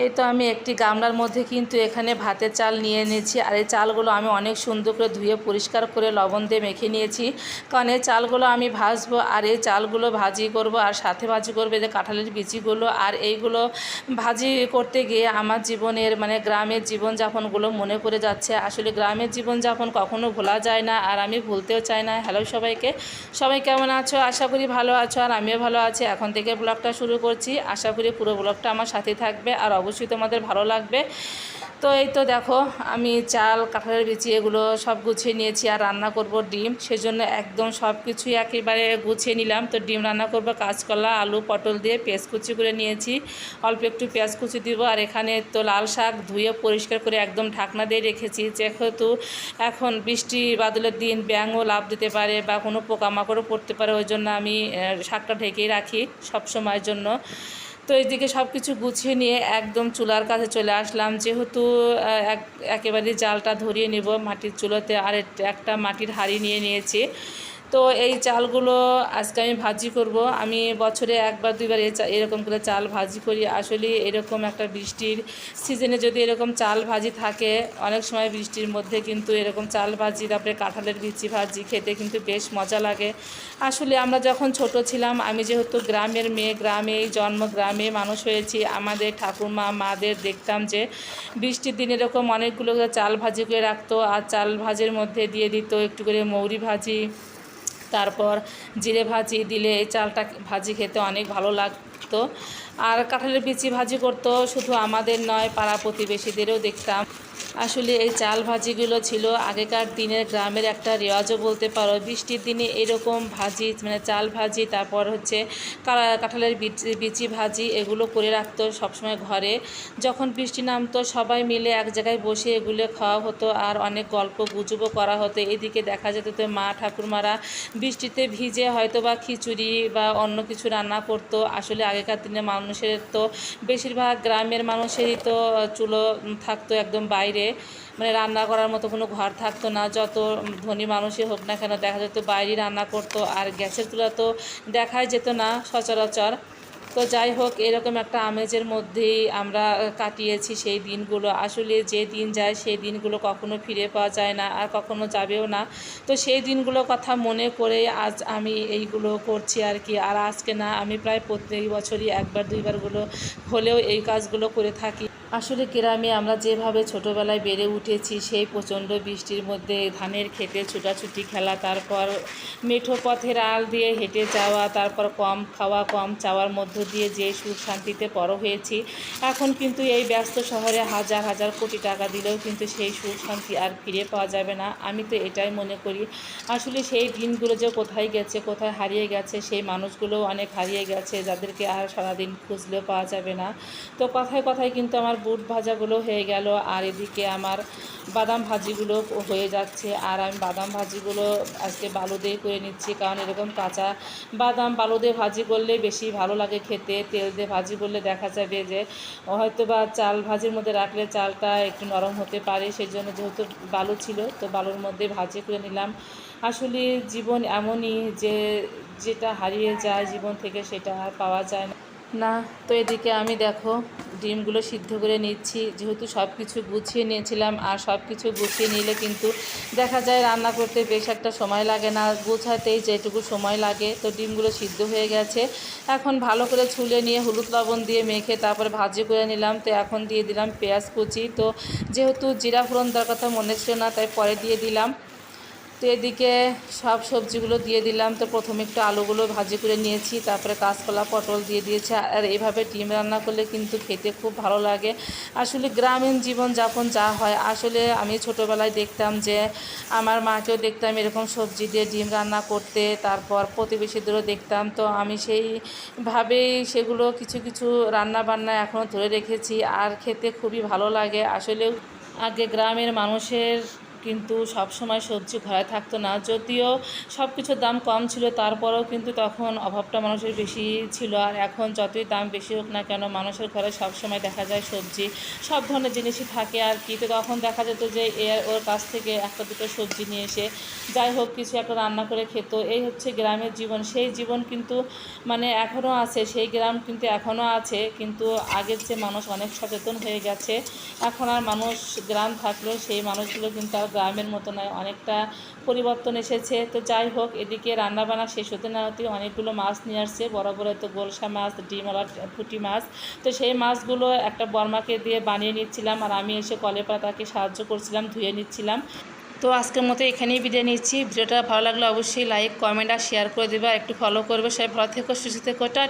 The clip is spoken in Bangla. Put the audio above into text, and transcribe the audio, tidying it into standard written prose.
এই তো আমি একটি গামলার মধ্যে কিন্তু এখানে ভাতের চাল নিয়ে নিয়েছি। আর এই চালগুলো আমি অনেক সুন্দর করে ধুয়ে পরিষ্কার করে লবণ দিয়ে মেখে নিয়েছি, কারণ এই চালগুলো আমি ভাজবো। আর এই চালগুলো ভাজি করব, আর সাথে ভাজি করবে যে কাঁঠালের বিচিগুলো। আর এইগুলো ভাজি করতে গিয়ে আমার জীবনের মানে গ্রামের জীবনযাপনগুলো মনে পড়ে যাচ্ছে। আসলে গ্রামের জীবনযাপন কখনো ভোলা যায় না, আর আমি ভুলতেও চাই না। হ্যালো সবাইকে, সবাই কেমন আছো? আশা করি ভালো আছো, আর আমিও ভালো আছি। এখন থেকে ব্লগটা শুরু করছি, আশা করি পুরো ব্লগটা আমার সাথে থাকবে আর অবশ্যই তোমাদের ভালো লাগবে। তো এই তো দেখো, আমি চাল, কাঁঠালের বিচি এগুলো সব গুছিয়ে নিয়েছি। আর রান্না করব ডিম, সেজন্য একদম সব কিছুই একেবারে গুছিয়ে নিলাম। তো ডিম রান্না করব কাঁচকলা, আলু, পটল দিয়ে পেঁয়াজ কুচি করে নিয়েছি, অল্প একটু পেঁয়াজ কুচি দিব। আর এখানে তো লাল শাক ধুয়ে পরিষ্কার করে একদম ঢাকনা দিয়ে রেখেছি, যেহেতু এখন বৃষ্টি বাদলের দিন, ব্যাঙও লাফ দিতে পারে বা কোনো পোকামাকড়ও পড়তে পারে, ওই জন্য আমি শাকটা ঢেকেই রাখি সব সময়ের জন্য। তো এইদিকে সব কিছু গুছিয়ে নিয়ে একদম চুলার কাছে চলে আসলাম, যেহেতু একেবারে জালটা ধরিয়ে নেব মাটির চুলোতে। আর একটা মাটির হাঁড়ি নিয়ে নিয়েছি। তো এই চালগুলো আজকে আমি ভাজি করব। আমি বছরে একবার দুইবার এরকম করে চাল ভাজি করি। আসলে এরকম একটা বৃষ্টির সিজনে যদি এরকম চাল ভাজি থাকে, অনেক সময় বৃষ্টির মধ্যে কিন্তু এরকম চাল ভাজি, তারপরে কাঁঠালের বিচি ভাজি খেতে কিন্তু বেশ মজা লাগে। আসলে আমরা যখন ছোট ছিলাম, আমি যেহেতু গ্রামের মেয়ে, গ্রামেই জন্ম, গ্রামে মানুষ হয়েছি, আমাদের ঠাকুরমা মাদের দেখতাম যে বৃষ্টির দিন এরকম অনেকগুলো চাল ভাজি করে রাখতো। আর চাল ভাজির মধ্যে দিয়ে দিত একটু করে মৌরি ভাজি, তারপর জিরে ভাজি দিলে এই চালটা ভাজি খেতে অনেক ভালো লাগতো। আর কাঁঠালের বিচি ভাজি করতো শুধু আমাদের নয়, পাড়া প্রতিবেশীদেরও দেখতাম। আসলে এই চাল ভাজিগুলো ছিল আগেকার দিনের গ্রামের একটা রেওয়াজও বলতে পারো। বৃষ্টির দিনে এরকম ভাজি মানে চাল ভাজি, তারপর হচ্ছে কাঁঠালের বিচি ভাজি এগুলো করে রাখতো সবসময় ঘরে। যখন বৃষ্টি নামতো সবাই মিলে এক জায়গায় বসে এগুলো খাওয়া হতো, আর অনেক গল্প গুজবও করা হতো। এদিকে দেখা যেত তো মা ঠাকুরমারা বৃষ্টিতে ভিজে হয়তো বা খিচুড়ি বা অন্য কিছু রান্না করতো। আসলে আগেকার দিনে মানুষের তো বেশিরভাগ গ্রামের মানুষেরই তো চুলো থাকতো একদম বাইরে, মানে রান্না করার মতো কোনো ঘর থাকতো না। যত ধনী মানুষই হোক না কেন, দেখা যেত বাইরে রান্না করতো, আর গ্যাসের চুলা তো দেখাই যেত না সচরাচর। তো যাই হোক, এরকম একটা আমেজের মধ্যেই আমরা কাটিয়েছি সেই দিনগুলো। আসলে যে দিন যায় সেই দিনগুলো কখনো ফিরে পাওয়া যায় না, আর কখনো যাবেও না। তো সেই দিনগুলোর কথা মনে করে আজ আমি এইগুলো করছি আর কি। আর আজকে না, আমি প্রায় প্রত্যেক বছরই একবার দুইবারগুলো হলেও এই কাজগুলো করে থাকি। আসলে গ্রামে আমরা যেভাবে ছোটোবেলায় বেড়ে উঠেছি, সেই প্রচণ্ড বৃষ্টির মধ্যে ধানের খেতে ছুটাছুটি খেলা, তারপর মেঠো পথের আল দিয়ে হেঁটে যাওয়া, তারপর কম খাওয়া কম চাওয়ার মধ্য দিয়ে যে সুখ শান্তিতে বড় হয়েছি, এখন কিন্তু এই ব্যস্ত শহরে হাজার হাজার কোটি টাকা দিলেও কিন্তু সেই সুখ শান্তি আর ফিরে পাওয়া যাবে না। আমি তো এটাই মনে করি। আসলে সেই দিনগুলো যে কোথায় গেছে, কোথায় হারিয়ে গেছে, সেই মানুষগুলোও অনেক হারিয়ে গেছে, যাদেরকে আর সারাদিন খুঁজলেও পাওয়া যাবে না। তো কথায় কথায় কিন্তু আমার বুট ভাজাগুলো হয়ে গেল, আর এদিকে আমার বাদাম ভাজিগুলো হয়ে যাচ্ছে। আর আমি বাদাম ভাজিগুলো আজকে বালু দিয়ে করে নিচ্ছি, কারণ এরকম কাঁচা বাদাম বালু দিয়ে ভাজি করলে বেশি ভালো লাগে খেতে। তেল দিয়ে ভাজি করলে দেখা যাবে যে হয়তো বা চাল ভাজির মধ্যে রাখলে চালটা একটু নরম হতে পারে, সেই জন্য যেহেতু বালু ছিল তো বালুর মধ্যে ভাজি করে নিলাম। আসলে জীবন এমনই যে যেটা হারিয়ে যায় জীবন থেকে সেটা আর পাওয়া যায় না না। তো এদিকে আমি দেখো ডিমগুলো সিদ্ধ করে নিচ্ছি, যেহেতু সব কিছু গুছিয়ে নিয়েছিলাম। আর সব কিছু গুছিয়ে নিলে কিন্তু দেখা যায় রান্না করতে বেশ একটা সময় লাগে না, গোছাতেই যেটুকু সময় লাগে। তো ডিমগুলো সিদ্ধ হয়ে গেছে, এখন ভালো করে ছুলে নিয়ে হলুদ লবণ দিয়ে মেখে তারপরে ভাজি করে নিলাম। তো এখন দিয়ে দিলাম পেঁয়াজ কুচি। তো যেহেতু জিরা ফোড়ন দেওয়ার কথা মনে ছিল না, তাই পরে দিয়ে দিলাম। তো এদিকে সব সবজিগুলো দিয়ে দিলাম। তো প্রথমে একটু আলুগুলো ভাজি করে নিয়েছি, তারপরে কাঁচকলা পটল দিয়ে দিয়েছি। আর এইভাবে ডিম রান্না করলে কিন্তু খেতে খুব ভালো লাগে। আসলে গ্রামীণ জীবনযাপন যা হয়, আসলে আমি ছোটোবেলায় দেখতাম যে আমার মাকেও দেখতাম এরকম সবজি দিয়ে ডিম রান্না করতে, তারপর প্রতিবেশীদেরও দেখতাম। তো আমি সেইভাবেই সেগুলো কিছু কিছু রান্না বান্না এখনও ধরে রেখেছি, আর খেতে খুবই ভালো লাগে। আসলে আগে গ্রামের মানুষের কিন্তু সব সময় সবজি ঘরে থাকতো না, যদিও সব কিছুর দাম কম ছিল তারপরেও কিন্তু তখন অভাবটা মানুষের বেশি ছিল। আর এখন যতই দাম বেশি হোক না কেন মানুষের ঘরে সব সময় দেখা যায় সবজি সব ধরনের জিনিসই থাকে আর কি। তো তখন দেখা যেত যে ওর কাছ থেকে একটা দুটো সবজি নিয়ে এসে যাই হোক কিছু একটা রান্না করে খেত। এই হচ্ছে গ্রামের জীবন, সেই জীবন কিন্তু মানে এখনও আছে, সেই গ্রাম কিন্তু এখনও আছে, কিন্তু আগের যে মানুষ অনেক সচেতন হয়ে গেছে। এখন আর মানুষ গ্রাম থাকলেও সেই মানুষগুলো কিন্তু আর গ্রামের মতো নয়, অনেকটা পরিবর্তন এসেছে। তো যাই হোক এদিকে রান্নাবান্না শেষ হতে না হতে অনেকগুলো মাছ নিয়ে আসছে, বড় বড় তো গোলসা মাছ, ডিমওয়ালা পুঁটি মাছ। তো সেই মাছগুলো একটা বর্মাকে দিয়ে বানিয়ে নিচ্ছিলাম আর আমি এসে কলে পাতাকে সাহায্য করছিলাম, ধুয়ে নিচ্ছিলাম। তো আজকের মতো এখানেই বিদায় নিচ্ছি। ভিডিওটা ভালো লাগলে অবশ্যই লাইক কমেন্ট আর শেয়ার করে দেবে, আর একটু ফলো করবে। সবাই ভালো থেকো, সুস্থ থেকো, টাটা।